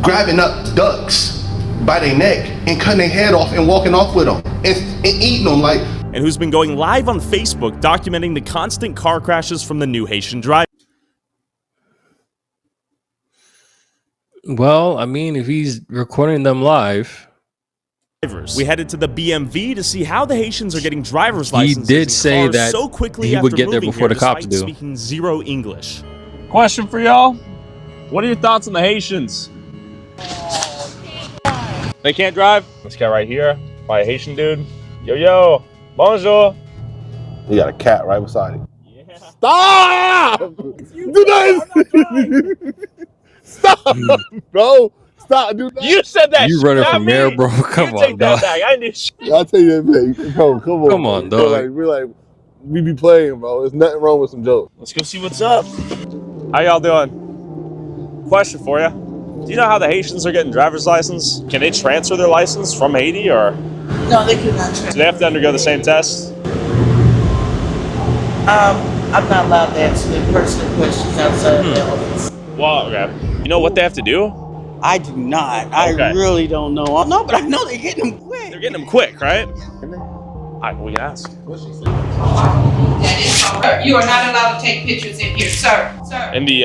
D: grabbing up ducks by their neck and cutting their head off and walking off with them and eating them like.
J: And who's been going live on Facebook documenting the constant car crashes from the new Haitian drive.
B: Well, I mean, if he's recording them live,
J: We headed to the BMV to see how the Haitians are getting driver's licenses.
B: did say
J: in cars
B: that
J: so quickly
B: he would
J: after
B: get there
J: moving
B: before
J: here,
B: the cops
J: despite
B: do.
J: Speaking zero English.
V: Question for y'all. What are your thoughts on the Haitians?
J: They can't drive. This guy right here, by a Haitian dude. Yo, bonjour.
D: You got a cat right beside him.
V: Stop! Do not. Stop, bro. Stop, do that.
J: You said that.
B: you
J: shit,
B: running
J: not
B: for mayor,
J: me.
B: bro? Come
J: You
B: on,
J: take that
B: dog.
J: back. I knew shit.
V: I'll tell you that, man. Bro, come on.
B: Come on,
V: bro.
B: dog.
V: We're like, we be playing, bro. There's nothing wrong with some jokes.
J: Let's go see what's up. How y'all doing? Question for you. Do you know how the Haitians are getting driver's license? Can they transfer their license from Haiti, or
W: No, they cannot transfer.
J: do they have to undergo the same test?
W: I'm not allowed to answer the personal questions outside of the office.
J: Well, okay. You know what they have to do?
W: I do not. I really don't know. No, but I know they're getting them quick.
J: They're getting them quick, right? We can ask.
X: You are not allowed to take pictures in here, sir. Sir.
J: In the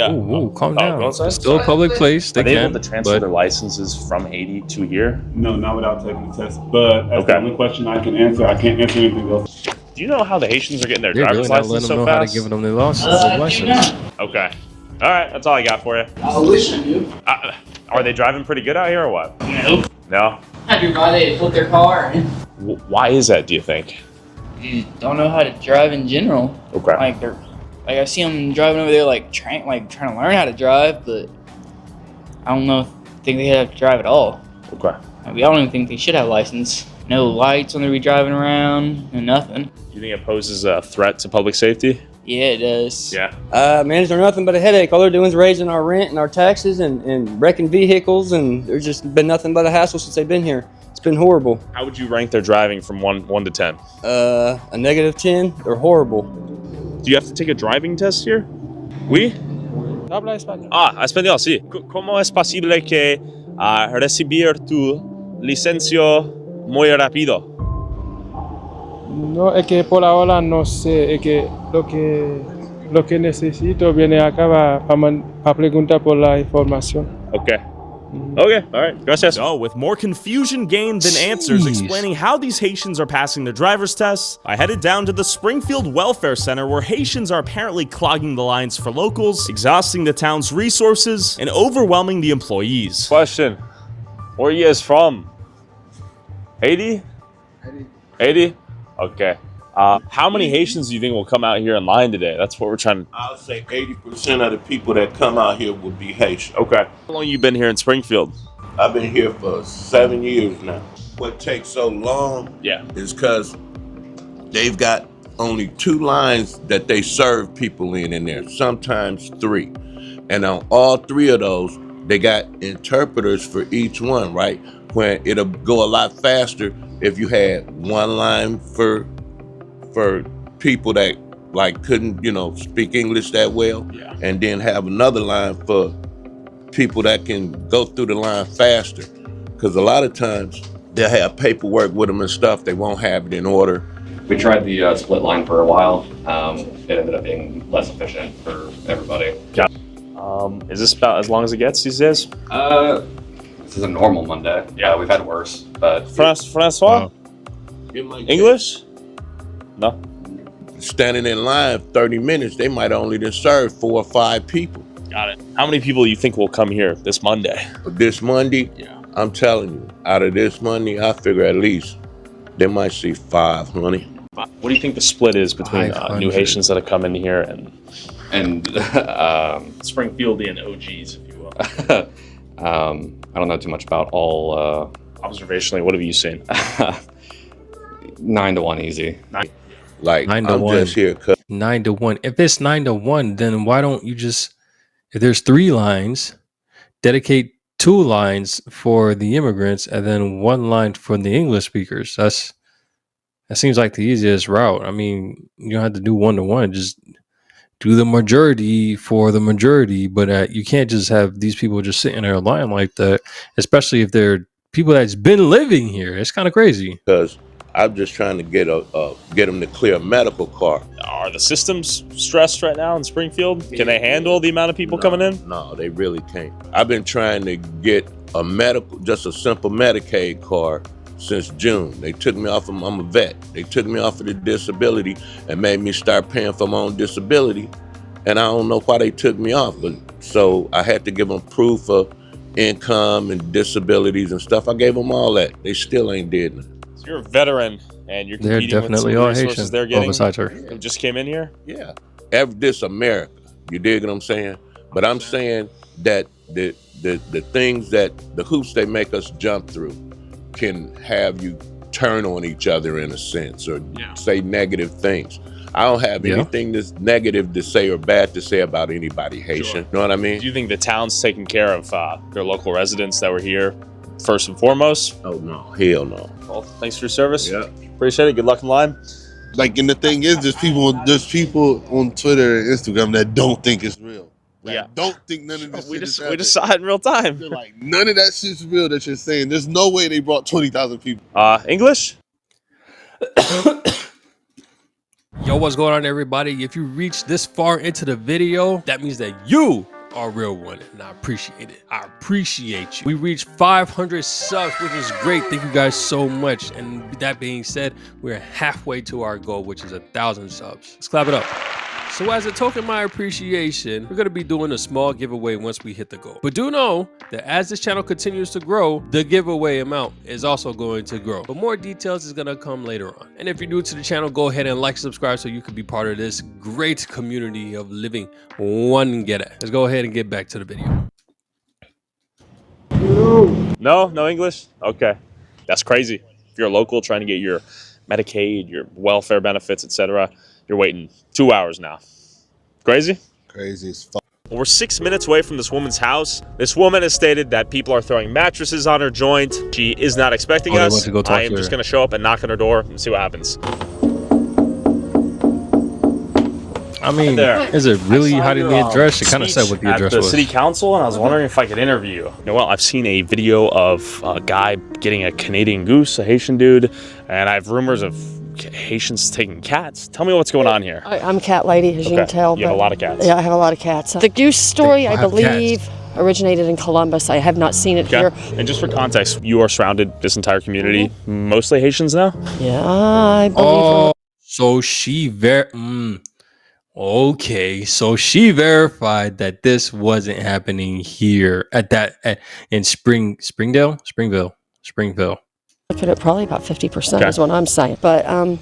B: calm down. It's still a public place. They
J: Are they
B: can,
J: able to transfer
B: but
J: their licenses from Haiti to here?
T: No, not without taking the test. But that's the only question I can answer. I can't answer anything else.
J: Do you know how the Haitians are getting their
B: they're really
J: driver's
B: not
J: license
B: letting them
J: so
B: know how to
J: fast?
B: give them their license.
J: Okay. All right, that's all I got for you.
W: I wish I knew.
J: Are they driving pretty good out here or what?
W: No.
J: No?
W: I do why they put their car in.
J: Why is that, do you think?
W: You don't know how to drive in general.
J: Okay.
W: Like I see them driving over there trying to learn how to drive, but I don't think they have to drive at all.
J: Okay.
W: I don't even think they should have a license. No lights when they be driving around and nothing.
J: Do you think it poses a threat to public safety?
W: Yeah, it does.
J: Yeah.
Y: Managers are nothing but a headache. All they're doing is raising our rent and our taxes and wrecking vehicles, and there's just been nothing but a hassle since they've been here. It's been horrible.
J: How would you rank their driving from 1 to 10?
Y: A -10. They're horrible.
J: Do you have to take a driving test here? Oui?
H: Habla español.
J: Español, sí. ¿Cómo es posible que recibir tu licencia muy rápido?
H: No, es que por ahora no sé, es que lo que necesito viene acá para preguntar por la información.
J: Okay. Okay, all right. Gracias.
K: So, with more confusion gained than answers
B: Jeez.
K: explaining how these Haitians are passing their driver's tests, I headed down to the Springfield Welfare Center where Haitians are apparently clogging the lines for locals, exhausting the town's resources, and overwhelming the employees.
J: Question. Where are you guys from? Haiti? Haiti? Okay. How many Haitians do you think will come out here in line today? That's what we're trying to...
I: I'll say 80% of the people that come out here will be Haitian.
J: Okay. How long you been here in Springfield?
I: I've been here for 7 years now. What takes so long is because they've got only 2 lines that they serve people in there, sometimes 3. And on all 3 of those, they got interpreters for each one, right? When it'll go a lot faster if you had 1 line for people that couldn't, speak English that well, and then have another line for people that can go through the line faster. Because a lot of times they'll have paperwork with them and stuff, they won't have it in order.
Z: We tried the split line for a while. It ended up being less efficient for everybody.
J: Yeah. Is this about as long as it gets these days?
Z: This is a normal Monday. Yeah, we've had worse, but...
J: Francois? English? No.
I: Standing in line 30 minutes, they might only just serve 4 or 5 people.
J: Got it. How many people do you think will come here this Monday?
I: This Monday? Yeah. I'm telling you, out of this Monday, I figure at least they might see 500.
J: What do you think the split is between new Haitians that have come in here and Springfieldian OGs, if you will?
Z: I don't know too much about all.
J: Observationally, what have you seen?
Z: 9 to 1 easy.
I: Like
B: 9 to
I: I'm
B: 1.
I: just here 'cause
B: 9 to 1. If it's 9 to 1, then why don't you just, if there's 3 lines, dedicate 2 lines for the immigrants and then 1 line for the English speakers? That seems like the easiest route. I mean, you don't have to do 1 to 1. Just do the majority for the majority, but you can't just have these people just sitting in a line like that, especially if they're people that's been living here. It's kind of crazy.
I: Because I'm just trying to get them to clear a medical card.
J: Are the systems stressed right now in Springfield? Can they handle the amount of people coming in?
I: No, they really can't. I've been trying to get just a simple Medicaid card since June. They took me off of, I'm a vet. They took me off of the disability and made me start paying for my own disability. And I don't know why they took me off, but so I had to give them proof of income and disabilities and stuff. I gave them all that. They still ain't did nothing.
J: So you're a veteran and you're
B: They're
J: competing
B: definitely
J: with some
B: all
J: resources
B: Haitian.
J: they're getting.
B: Besides her.
J: Who just came in here?
I: Yeah. This America. You dig what I'm saying? But I'm saying that the things that the hoops they make us jump through can have you turn on each other in a sense or say negative things. I don't have anything that's negative to say or bad to say about anybody Haitian. Sure. You know what I mean?
J: Do you think the town's taking care of their local residents that were here first and foremost?
I: Oh, no. Hell no.
J: Well, thanks for your service.
I: Yeah.
J: Appreciate it. Good luck in line.
A: Like, and the thing is, there's people on Twitter and Instagram that don't think it's real. Like, don't think none of this
J: we
A: shit is
J: we just saw it in real time.
A: They're like, none of that shit's real that you're saying. There's no way they brought 20,000 people.
J: English?
B: Yo, what's going on, everybody? If you reached this far into the video, that means that you are a real one, and I appreciate it. I appreciate you. We reached 500 subs, which is great. Thank you guys so much. And that being said, we're halfway to our goal, which is 1,000 subs. Let's clap it up. So as a token of my appreciation, we're going to be doing a small giveaway once we hit the goal. But do know that as this channel continues to grow, the giveaway amount is also going to grow. But more details is going to come later on. And if you're new to the channel, go ahead and like, subscribe so you can be part of this great community of living one get it. Let's go ahead and get back to the video.
J: No English? Okay. That's crazy. If you're a local trying to get your Medicaid, your welfare benefits, etc., you're waiting 2 hours now. Crazy?
A: Crazy as fuck.
J: Well, we're 6 minutes away from this woman's house. This woman has stated that people are throwing mattresses on her joint. She is not expecting us. I am just going to show up and knock on her door and see what happens.
B: I mean, is it really how did the address? It kind of said what the address
J: was.
B: was.
J: City council, and I was wondering if I could interview you. Well, I've seen a video of a guy getting a Canadian goose, a Haitian dude, and I have rumors of Haitians taking cats. Tell me what's going on here.
C: I'm a cat lady, as you can tell.
J: You have a lot of cats.
C: Yeah, I have a lot of cats. The goose story, I believe, originated in Columbus. I have not seen it here.
J: And just for context, you are surrounded, this entire community, mostly Haitians now?
C: Yeah, I believe.
B: Oh, so she okay, so she verified that this wasn't happening here in Springville.
C: Look at it, probably about 50% is what I'm saying. But I'm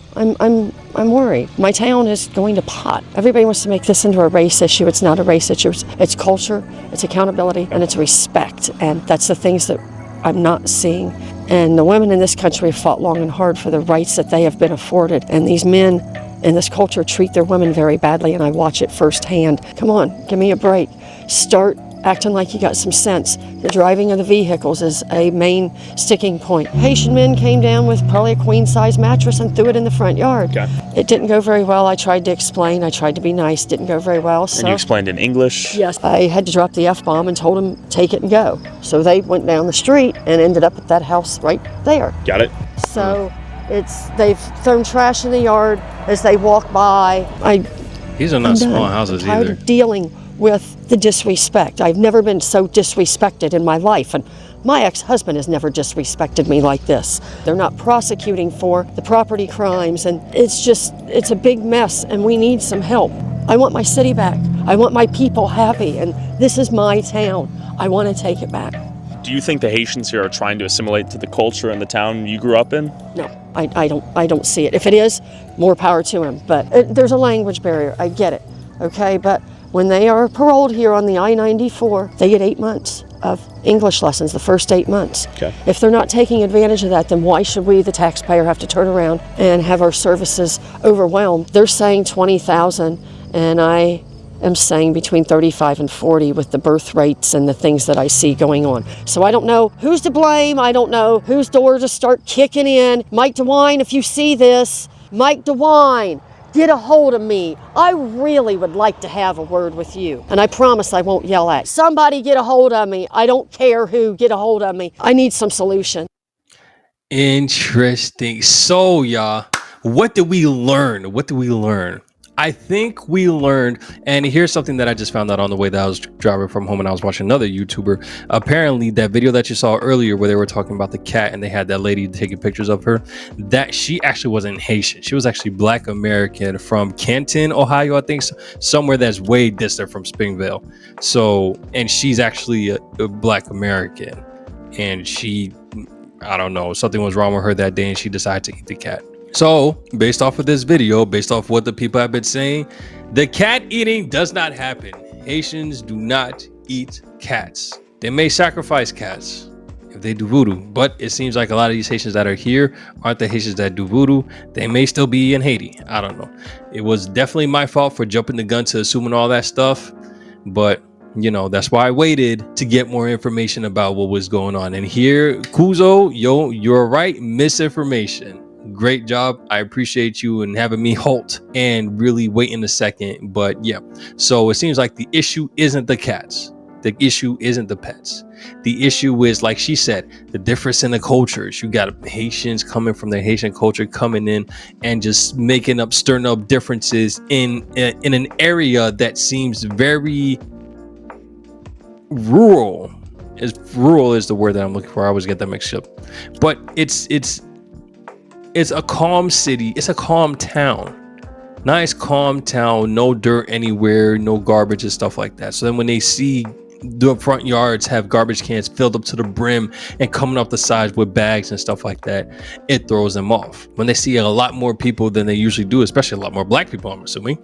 C: worried. My town is going to pot. Everybody wants to make this into a race issue. It's not a race issue. It's culture, it's accountability, and it's respect. And that's the things that I'm not seeing. And the women in this country have fought long and hard for the rights that they have been afforded. And these men in this culture treat their women very badly, and I watch it firsthand. Come on, give me a break. Start acting like you got some sense. The driving of the vehicles is a main sticking point. Haitian men came down with probably a queen-size mattress and threw it in the front yard. It didn't go very well. I tried to explain. I tried to be nice. Didn't go very well. So,
J: and you explained in English?
C: Yes. I had to drop the F-bomb and told them, take it and go. So they went down the street and ended up at that house right there.
J: Got it.
C: So they've thrown trash in the yard as they walk by.
B: These are not small houses
C: tired
B: either.
C: Of dealing with the disrespect. I've never been so disrespected in my life, and My ex-husband has never disrespected me like this. They're not prosecuting for the property crimes, and it's a big mess, and we need some help. I want my city back. I want my people happy, and this is my town. I want to take it back.
J: Do you think the Haitians here are trying to assimilate to the culture in the town you grew up in?
C: No, I don't see it. If it is, more power to him. But there's a language barrier. I get it. Okay, but when they are paroled here on the I-94, they get 8 months of English lessons, the first 8 months.
J: Okay.
C: If they're not taking advantage of that, then why should we, the taxpayer, have to turn around and have our services overwhelmed? They're saying 20,000, and I am saying between 35 and 40 with the birth rates and the things that I see going on. So I don't know who's to blame. I don't know whose door to start kicking in. Mike DeWine, if you see this, Mike DeWine, get a hold of me. I really would like to have a word with you. And I promise I won't yell at. Somebody get a hold of me. I don't care who, get a hold of me. I need some solution.
B: Interesting. So, y'all, what did we learn? What did we learn? I think we learned, and here's something that I just found out on the way that I was driving from home and I was watching another YouTuber. Apparently, that video that you saw earlier where they were talking about the cat and they had that lady taking pictures of her, that she actually wasn't Haitian. She was actually Black American from Canton, Ohio, I think, somewhere that's way distant from Springville. So, and she's actually a Black American, and she, I don't know, something was wrong with her that day and she decided to eat the cat. So, based off of this video, based off what the people have been saying, the cat eating does not happen. Haitians do not eat cats. They may sacrifice cats if they do voodoo, but it seems like a lot of these Haitians that are here aren't the Haitians that do voodoo. They may still be in Haiti. I don't know. It was definitely my fault for jumping the gun to assuming all that stuff, but you know, that's why I waited to get more information about what was going on. And here, Kuzo, yo, you're right, misinformation. Great job. I appreciate you and having me halt and really waiting a second. But yeah, so it seems like the issue isn't the cats. The issue isn't the pets. The issue is, like she said, the difference in the cultures. You got Haitians coming from the Haitian culture coming in and just stirring up differences in an area that seems very rural. Rural is the word that I'm looking for. I always get that mixed up. But it's a calm city. It's a calm town. Nice calm town. No dirt anywhere. No garbage and stuff like that. So then when they see the front yards have garbage cans filled up to the brim and coming up the sides with bags and stuff like that, it throws them off. When they see a lot more people than they usually do, especially a lot more Black people, I'm assuming,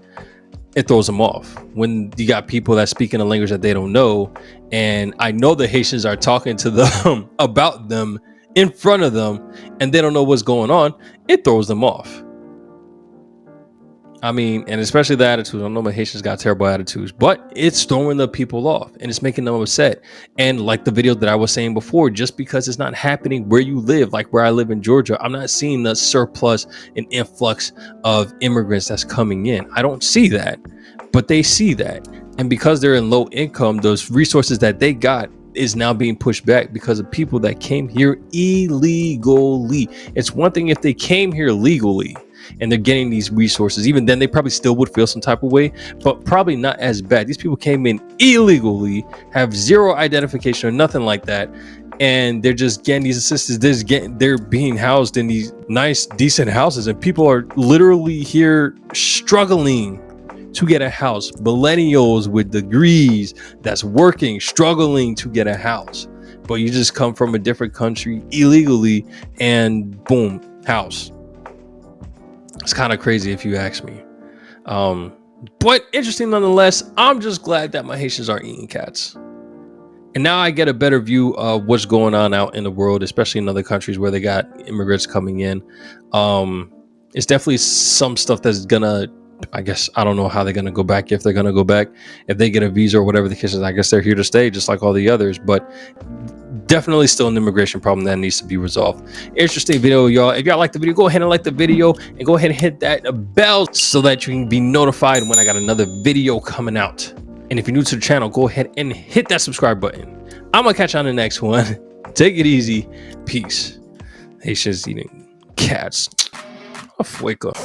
B: it throws them off. When you got people that speak in a language that they don't know, and I know the Haitians are talking to them about them in front of them and they don't know what's going on, it throws them off. I mean, and especially the attitudes. I know my Haitians got terrible attitudes, but it's throwing the people off and it's making them upset. And like the video that I was saying before, just because it's not happening where you live, like where I live in Georgia, I'm not seeing the surplus and influx of immigrants that's coming in. I don't see that, but they see that. And because they're in low income, those resources that they got is now being pushed back because of people that came here illegally. It's one thing if they came here legally and they're getting these resources, even then they probably still would feel some type of way, but probably not as bad. These people came in illegally, have zero identification or nothing like that, and they're just getting these assistance. They're being housed in these nice, decent houses, and people are literally here struggling to get a house. Millennials with degrees that's working, struggling to get a house, but you just come from a different country illegally and boom, house. It's kind of crazy if you ask me, but interesting nonetheless. I'm just glad that my Haitians are eating cats, and now I get a better view of what's going on out in the world, especially in other countries where they got immigrants coming in. It's definitely some stuff that's gonna, I guess, I don't know how they're going to go back, if they're going to go back, if they get a visa or whatever the case is. I guess they're here to stay just like all the others, but definitely still an immigration problem that needs to be resolved. Interesting video, y'all. If y'all like the video, go ahead and like the video and go ahead and hit that bell so that you can be notified when I got another video coming out. And if you're new to the channel, go ahead and hit that subscribe button. I'm going to catch you on the next one. Take it easy. Peace. Haitians eating cats. Wake up.